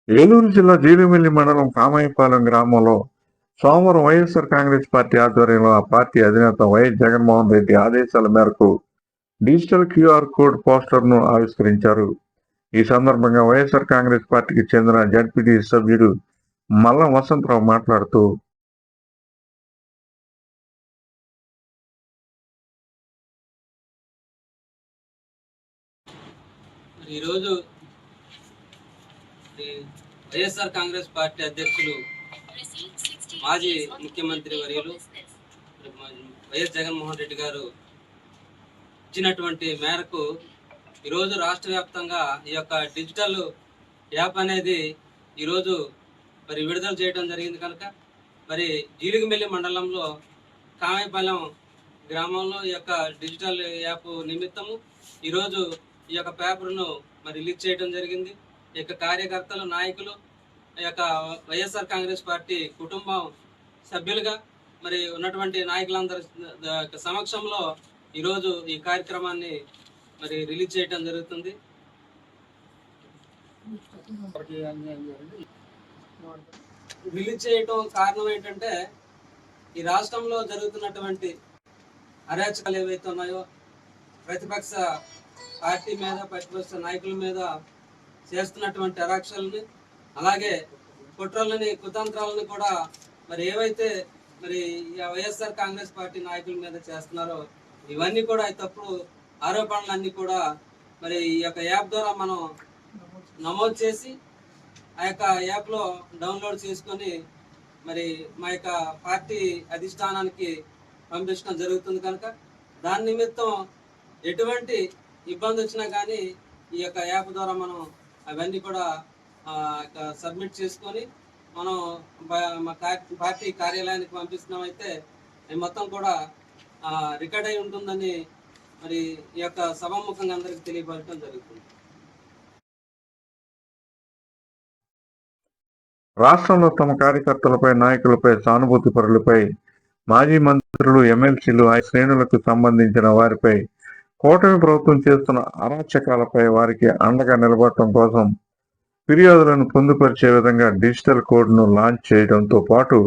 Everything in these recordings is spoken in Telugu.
ఏలూరు జిల్లా జీలుమిల్లి మండలం కామాయపాలెం గ్రామంలో సోమవారం వైఎస్ఆర్ కాంగ్రెస్ పార్టీ ఆధ్వర్యంలో ఆ పార్టీ అధినేత వైఎస్ జగన్మోహన్ రెడ్డి ఆదేశాల మేరకు డిజిటల్ క్యూఆర్ కోడ్ పోస్టర్ను ఆవిష్కరించారు. ఈ సందర్భంగా వైఎస్ఆర్ కాంగ్రెస్ పార్టీకి చెందిన జడ్పీటీ సభ్యుడు మల్లం వసంతరావు మాట్లాడుతూ ఈరోజు వైఎస్ఆర్ కాంగ్రెస్ పార్టీ అధ్యక్షులు మాజీ ముఖ్యమంత్రి వర్యులు వైఎస్ జగన్మోహన్ రెడ్డి గారు ఇచ్చినటువంటి మేరకు ఈరోజు రాష్ట్ర వ్యాప్తంగా ఈ యొక్క డిజిటల్ యాప్ అనేది ఈరోజు మరి విడుదల చేయడం జరిగింది. కనుక మరి జీలుగుమిల్లి మండలంలో కామాయపాలెం గ్రామంలో ఈ యొక్క డిజిటల్ యాప్ నిమిత్తము ఈరోజు ఈ యొక్క పేపర్ను మరి రిలీజ్ చేయడం జరిగింది. ఈ యొక్క కార్యకర్తలు, నాయకులు, ఈ యొక్క వైఎస్ఆర్ కాంగ్రెస్ పార్టీ కుటుంబం సభ్యులుగా మరి ఉన్నటువంటి నాయకులందరి సమక్షంలో ఈరోజు ఈ కార్యక్రమాన్ని మరి రిలీజ్ చేయడం జరుగుతుంది. రిలీజ్ చేయటం కారణం ఏంటంటే ఈ రాష్ట్రంలో జరుగుతున్నటువంటి అరాచకాలు ఏవైతే ఉన్నాయో, ప్రతిపక్ష పార్టీ మీద, ప్రతిపక్ష నాయకుల మీద చేస్తున్నటువంటి అరాచకాలని, అలాగే కుట్రలని, కుతంత్రాలని కూడా మరి ఏవైతే మరి వైఎస్ఆర్ కాంగ్రెస్ పార్టీ నాయకుల మీద చేస్తున్నారో ఇవన్నీ కూడా తప్పుడు ఆరోపణలన్నీ కూడా మరి ఈ యొక్క యాప్ ద్వారా మనం నమోదు చేసి ఆ యొక్క యాప్లో డౌన్లోడ్ చేసుకొని మరి మా యొక్క పార్టీ అధిష్టానానికి పంపించడం జరుగుతుంది. కనుక దాని నిమిత్తం ఎటువంటి ఇబ్బంది వచ్చినా కానీ ఈ యొక్క యాప్ ద్వారా మనం అవన్నీ కూడా సబ్మిట్ చేసుకొని మనం మా పార్టీ కార్యాలయానికి పంపిస్తున్నామైతే మొత్తం కూడా రికార్డ్ అయి ఉంటుందని మరి ఈ యొక్క సభాముఖంగా అందరికీ తెలియపరచడం జరుగుతుంది. రాష్ట్రంలో తమ కార్యకర్తలపై, నాయకులపై, సానుభూతి పరులపై, మాజీ మంత్రులు, ఎమ్మెల్సీలు, ఆ శ్రేణులకు సంబంధించిన వారిపై కూటమి ప్రభుత్వం చేస్తున్న అరాచకాలపై వారికి అండగా నిలబడటం కోసం ఫిర్యాదులను పొందుపరిచే విధంగా డిజిటల్ కోడ్ను లాంచ్ చేయడంతో పాటు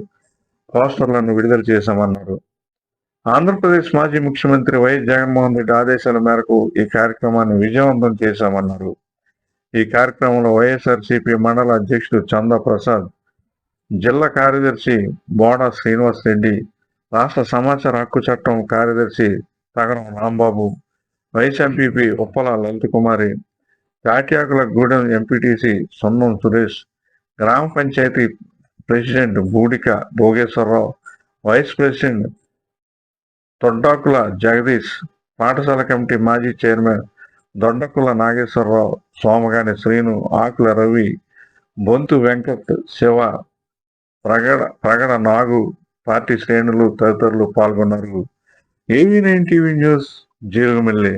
పోస్టర్లను విడుదల చేశామన్నారు. ఆంధ్రప్రదేశ్ మాజీ ముఖ్యమంత్రి వైఎస్ జగన్మోహన్ రెడ్డి ఆదేశాల మేరకు ఈ కార్యక్రమాన్ని విజయవంతం చేశామన్నారు. ఈ కార్యక్రమంలో వైఎస్ఆర్సీపీ మండల అధ్యక్షుడు చందా ప్రసాద్, జిల్లా కార్యదర్శి బోడా శ్రీనివాస్ రెడ్డి, రాష్ట్ర సమాచార హక్కు చట్టం కార్యదర్శి Tagaram Rambabu, vice MPP Uppala Lalitha Kumari, Tatyakula Gudem MPTC Sonnam Suresh, గ్రామ panchayat president Boodika Bhogeswararao, vice president Doddakula Jagadish, పాఠశాల కమిటీ మాజీ చైర్మన్ దొడ్డకుల నాగేశ్వరరావు, సోమగాని శ్రీను, ఆకుల రవి, బొంతు వెంకట్, శివ, ప్రగడ నాగు, పార్టీ శ్రేణులు తదితరులు పాల్గొన్నారు. AV9 TV news, Jeelugumilli.